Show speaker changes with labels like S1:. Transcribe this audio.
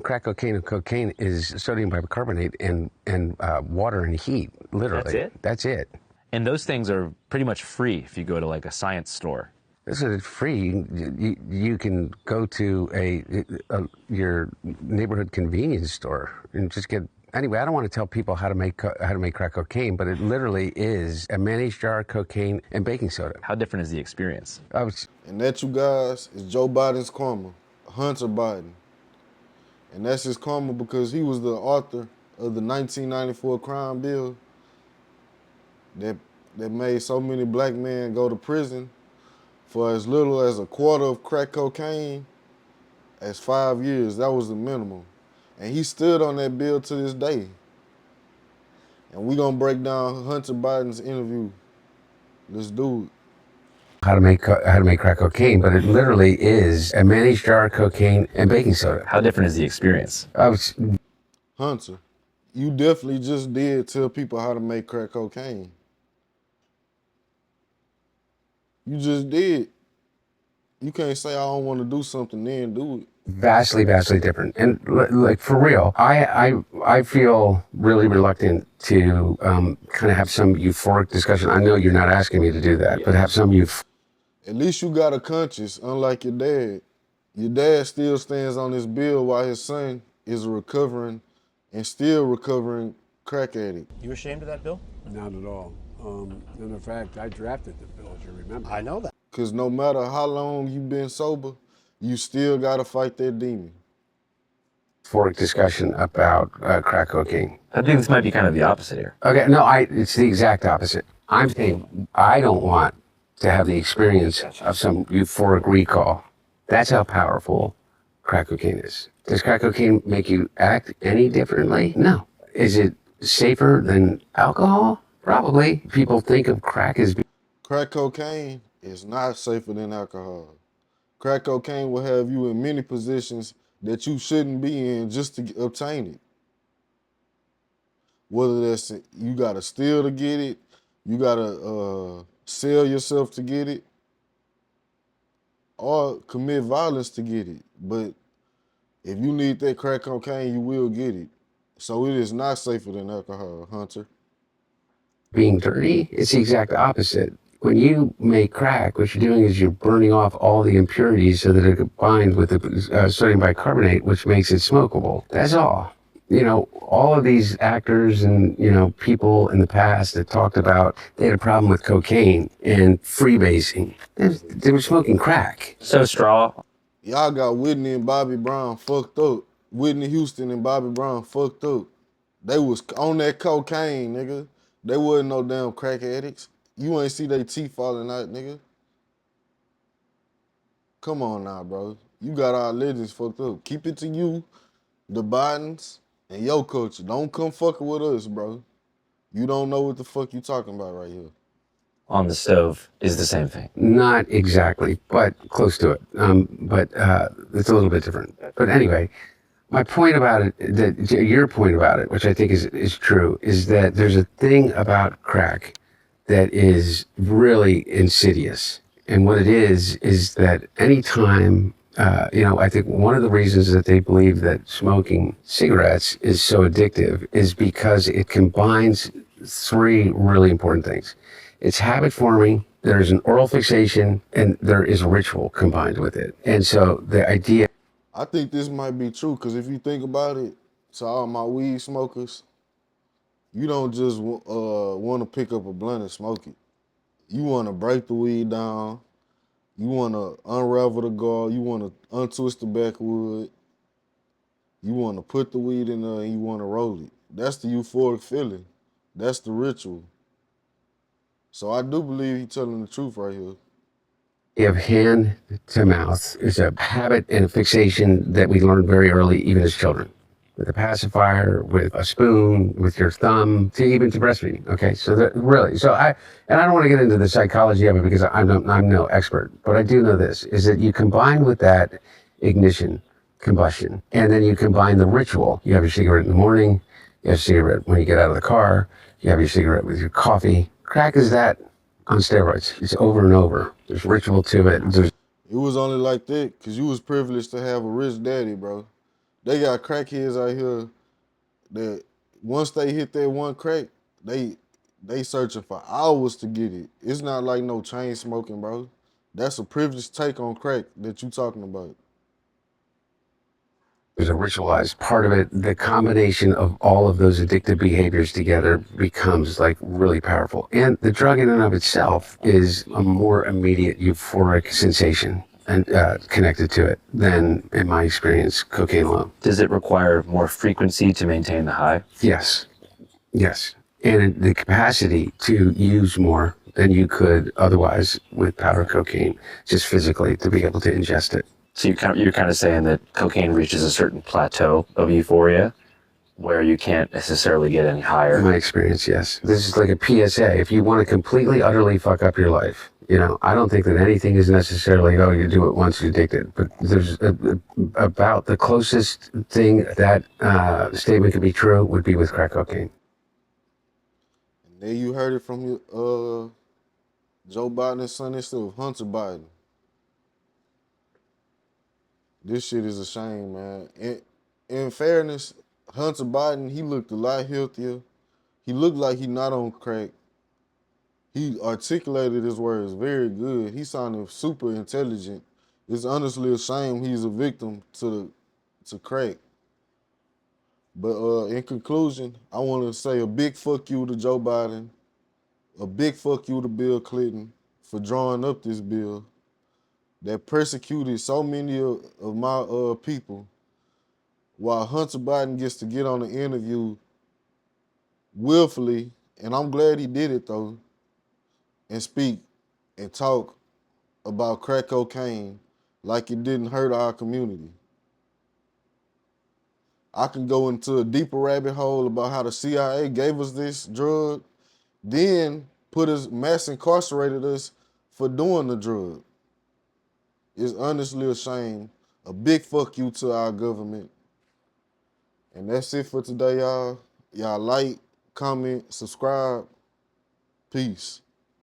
S1: Crack cocaine and cocaine is sodium bicarbonate and water and heat,
S2: That's
S1: literally.
S2: it?
S1: That's it.
S2: And those things are pretty much free if you go to like a science store.
S1: This is free. You can go to your neighborhood convenience store and just get. Anyway, I don't want to tell people how to make crack cocaine, but it literally is a mayonnaise jar, cocaine, and baking soda.
S2: How different is the experience?
S3: And that, you guys, is Joe Biden's karma, Hunter Biden. And that's his karma because he was the author of the 1994 crime bill that made so many black men go to prison for as little as a quarter of crack cocaine as 5 years. That was the minimum. And he stood on that bill to this day. And we gonna break down Hunter Biden's interview. Let's do it.
S1: How to make crack cocaine, but it literally is a mayonnaise jar, cocaine, and baking soda.
S2: How different is the experience?
S3: Hunter, you definitely just did tell people how to make crack cocaine. You just did. You can't say I don't want to do something then do it.
S1: Vastly different. And like for real, I feel really reluctant to kind of have some euphoric discussion. I know you're not asking me to do that, but have some
S3: At least you got a conscience, unlike your dad. Your dad still stands on his bill while his son is recovering and still recovering crack addict.
S4: You ashamed of that bill?
S5: Not at all. And in fact, I drafted the bill, as you remember.
S4: I know that.
S3: Because no matter how long you've been sober, you still got to fight that demon.
S1: euphoric discussion about crack cocaine.
S2: I think this might be kind of the opposite here.
S1: Okay, no, it's the exact opposite. I'm saying I don't want to have the experience of some euphoric recall. That's how powerful crack cocaine is. Does crack cocaine make you act any differently? No. Is it safer than alcohol? Probably. People think of crack as
S3: Crack cocaine is not safer than alcohol. Crack cocaine will have you in many positions that you shouldn't be in just to obtain it. Whether that's you gotta steal to get it, you gotta sell yourself to get it, or commit violence to get it. But if you need that crack cocaine, you will get it. So it is not safer than alcohol, Hunter.
S1: being dirty. It's the exact opposite. When you make crack, what you're doing is you're burning off all the impurities so that it combines with the sodium bicarbonate, which makes it smokable. That's all. You know, all of these actors and, you know, people in the past that talked about they had a problem with cocaine and freebasing. They were smoking crack.
S2: So Straw,
S3: Y'all got Whitney and Bobby Brown fucked up. Whitney Houston and Bobby Brown fucked up. They was on that cocaine, nigga. They wasn't no damn crack addicts. You ain't see their teeth falling out, nigga. Come on now, bro. You got our legends fucked up. Keep it to you, the Bidens, and your culture. Don't come fucking with us, bro. You don't know what the fuck you talking about right here.
S2: on the stove is the same thing.
S1: Not exactly, but close to it. But it's a little bit different. But anyway, my point about it, your point about it, which I think is true, is that there's a thing about crack that is really insidious. And what it is that anytime, I think one of the reasons that they believe that smoking cigarettes is so addictive is because it combines three really important things. It's habit forming, there's an oral fixation, and there is a ritual combined with it. And so the idea.
S3: I think this might be true, because if you think about it, to all my weed smokers, you don't just want to pick up a blunt and smoke it. You want to break the weed down. You want to unravel the gall. You want to untwist the backwood. You want to put the weed in there and you want to roll it. That's the euphoric feeling. That's the ritual. So I do believe he's telling the truth right here.
S1: Of hand to mouth is a habit and a fixation that we learn very early, even as children. With a pacifier, with a spoon, with your thumb, even to breastfeeding. Okay, so really, I don't want to get into the psychology of it because I'm no expert, but I do know this, is that you combine with that ignition, combustion, and then you combine the ritual. You have your cigarette in the morning, you have a cigarette when you get out of the car, you have your cigarette with your coffee. Crack is that on steroids. It's over and over. There's ritual to it.
S3: It was only like that because you was privileged to have a rich daddy, bro. They got crackheads out here that once they hit that one crack, they searching for hours to get it. It's not like no chain smoking, bro. That's a privileged take on crack that you talking about.
S1: There's a ritualized part of it. The combination of all of those addictive behaviors together becomes like really powerful. And the drug in and of itself is a more immediate euphoric sensation and connected to it than, in my experience, cocaine alone.
S2: Does it require more frequency to maintain the high?
S1: Yes, yes. And the capacity to use more than you could otherwise with powder cocaine, just physically to be able to ingest it.
S2: So you're kind of saying that cocaine reaches a certain plateau of euphoria where you can't necessarily get any
S1: In
S2: higher.
S1: my experience, yes. This is like a PSA. If you want to completely, utterly fuck up your life, I don't think that anything is necessarily, oh, you do it once, you're addicted. But there's about the closest thing that statement could be true would be with crack cocaine.
S3: And then you heard it from your, Joe Biden's son instead of Hunter Biden. This shit is a shame, man. In fairness, Hunter Biden, he looked a lot healthier. He looked like he not on crack. He articulated his words very good. He sounded super intelligent. It's honestly a shame he's a victim to crack. But in conclusion, I want to say a big fuck you to Joe Biden, a big fuck you to Bill Clinton for drawing up this bill that persecuted so many of my people, while Hunter Biden gets to get on the interview willfully, and I'm glad he did it though, and speak and talk about crack cocaine like it didn't hurt our community. I can go into a deeper rabbit hole about how the CIA gave us this drug, then put us mass incarcerated us for doing the drug. It's honestly a shame. A big fuck you to our government. And that's it for today, y'all. Y'all like, comment, subscribe. Peace.